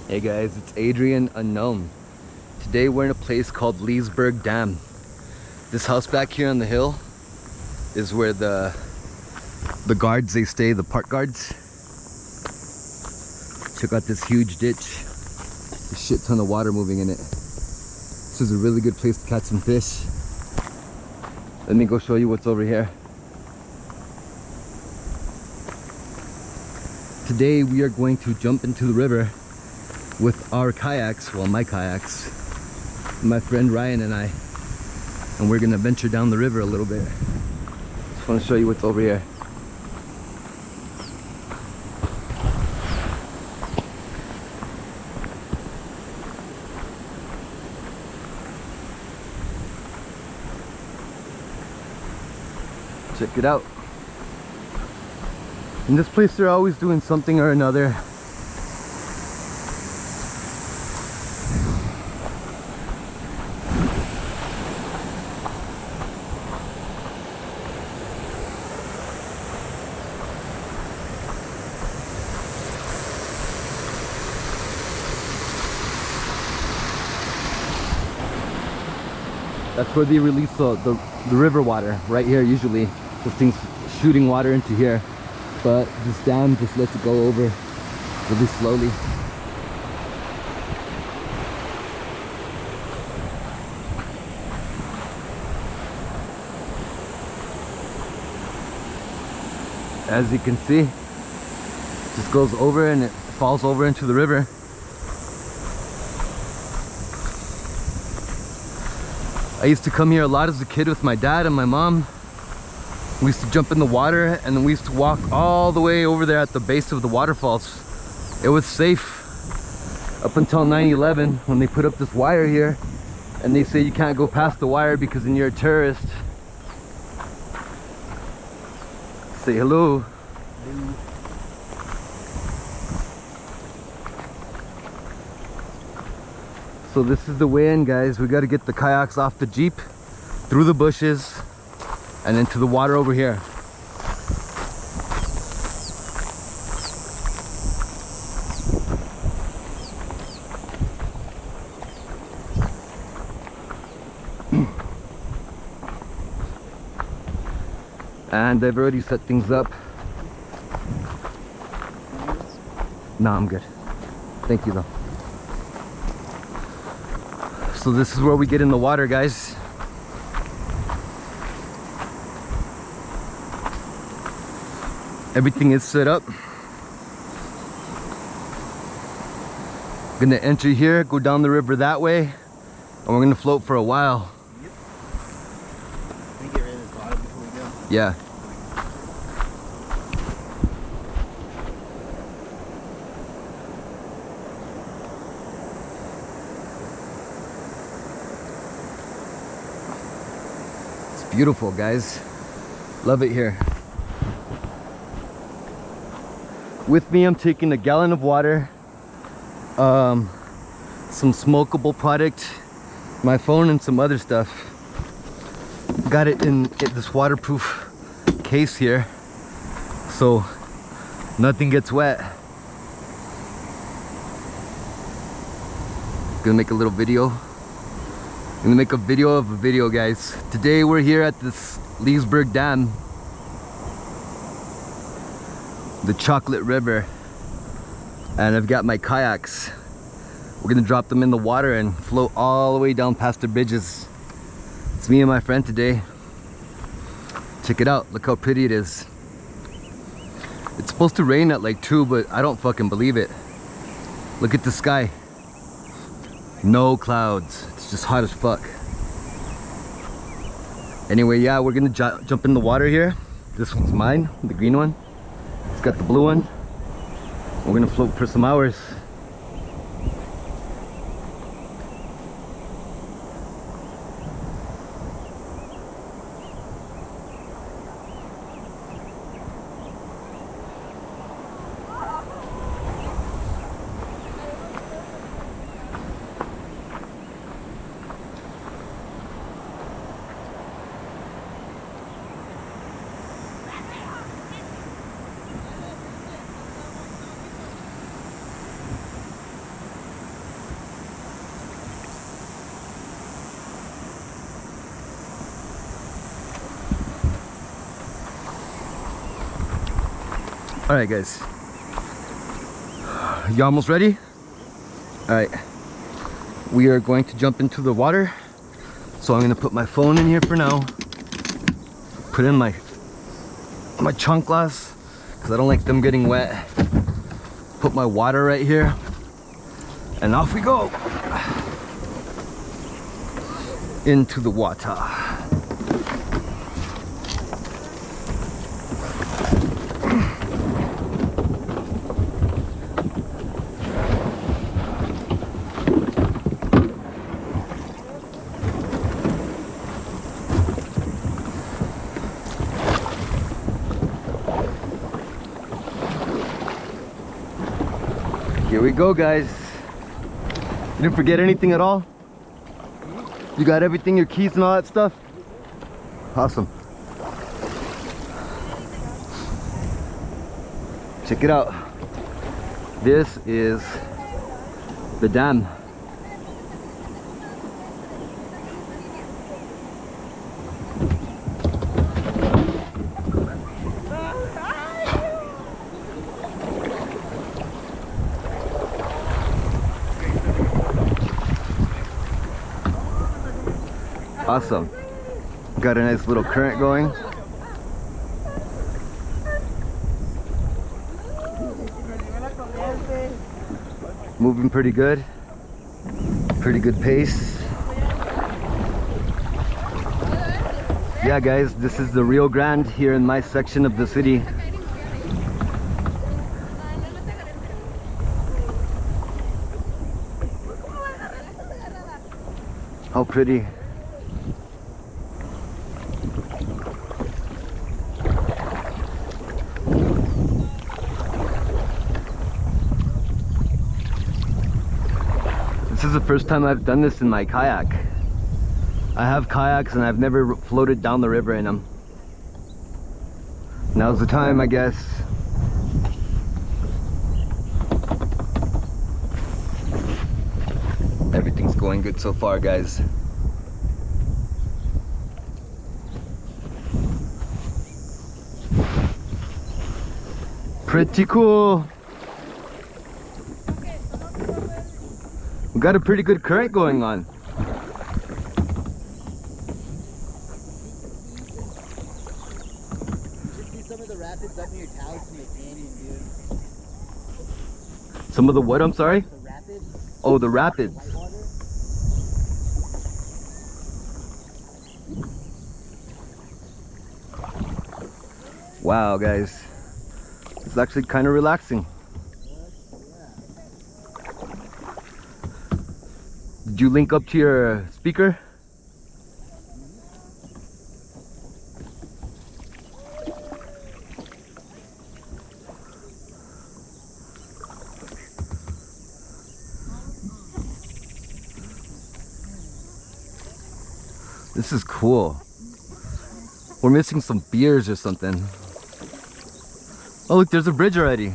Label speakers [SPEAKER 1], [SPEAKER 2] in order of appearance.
[SPEAKER 1] Hey guys, it's Adrian Unknown. Today we're in a place called Leesburg Dam. This house back here on the hill is where the guards, they stay, the park guards. Check out this huge ditch. A shit ton of water moving in it. This is a really good place to catch some fish. Let me go show you what's over here. Today we are going to jump into the river with our kayaks, well, my kayaks, my friend Ryan and I, and we're gonna venture down the river a little bit. Just want to show you what's over here. Check it out. In this place they're always doing something or another. That's where they release the river water, right here usually. This thing's shooting water into here, but this dam just lets it go over really slowly. As you can see, it just goes over and it falls over into the river. I used to come here a lot as a kid with my dad and my mom. We used to jump in the water and then we used to walk all the way over there at the base of the waterfalls. It was safe up until 9/11 when they put up this wire here and they say you can't go past the wire because then you're a terrorist. Say hello. So this is the way in, guys. We got to get the kayaks off the Jeep, through the bushes, and into the water over here. And I've already set things up. No, I'm good. Thank you though. So this is where we get in the water, guys. Everything is set up. Gonna enter here, go down the river that way, and we're gonna float for a while.
[SPEAKER 2] Yep. Can we get rid of this bottom before we go?
[SPEAKER 1] Yeah. Beautiful, guys. Love it here. With me, I'm taking a gallon of water, some smokable product, my phone, and some other stuff. Got it in this waterproof case here, so nothing gets wet. Gonna make a little video. I'm gonna make a video of a video, guys. Today we're here at this Leesburg Dam, the Chocolate River, and I've got my kayaks. We're gonna drop them in the water and float all the way down past the bridges. It's me and my friend today. Check it out, look how pretty it is. It's supposed to rain at like 2, but I don't fucking believe it. Look at the sky. No clouds. It's just hot as fuck. Anyway, yeah, we're gonna jump in the water here. This one's mine, the green one. It's got the blue one. We're gonna float for some hours. All right, guys. You almost ready? All right. We are going to jump into the water. So I'm gonna put my phone in here for now. Put in my chunk glass because I don't like them getting wet. Put my water right here. And off we go. Into the water. Here we go, guys. You didn't forget anything at all? You got everything, your keys and all that stuff? Awesome. Check it out. This is the dam. Awesome. Got a nice little current going. Moving pretty good. Pretty good pace. Yeah, guys, this is the Rio Grande here in my section of the city. How pretty. This is the first time I've done this in my kayak. I have kayaks and I've never floated down the river in them. Now's the time, I guess. Everything's going good so far, guys. Pretty cool. We got a pretty good current going on.
[SPEAKER 2] Some of the rapids up near Taos in the canyon, dude.
[SPEAKER 1] Some of the what? I'm sorry?
[SPEAKER 2] The rapids.
[SPEAKER 1] Oh, the rapids.
[SPEAKER 2] Whitewater.
[SPEAKER 1] Wow, guys. It's actually kind of relaxing. Did you link up to your speaker? This is cool. We're missing some beers or something. Oh, look, there's a bridge already.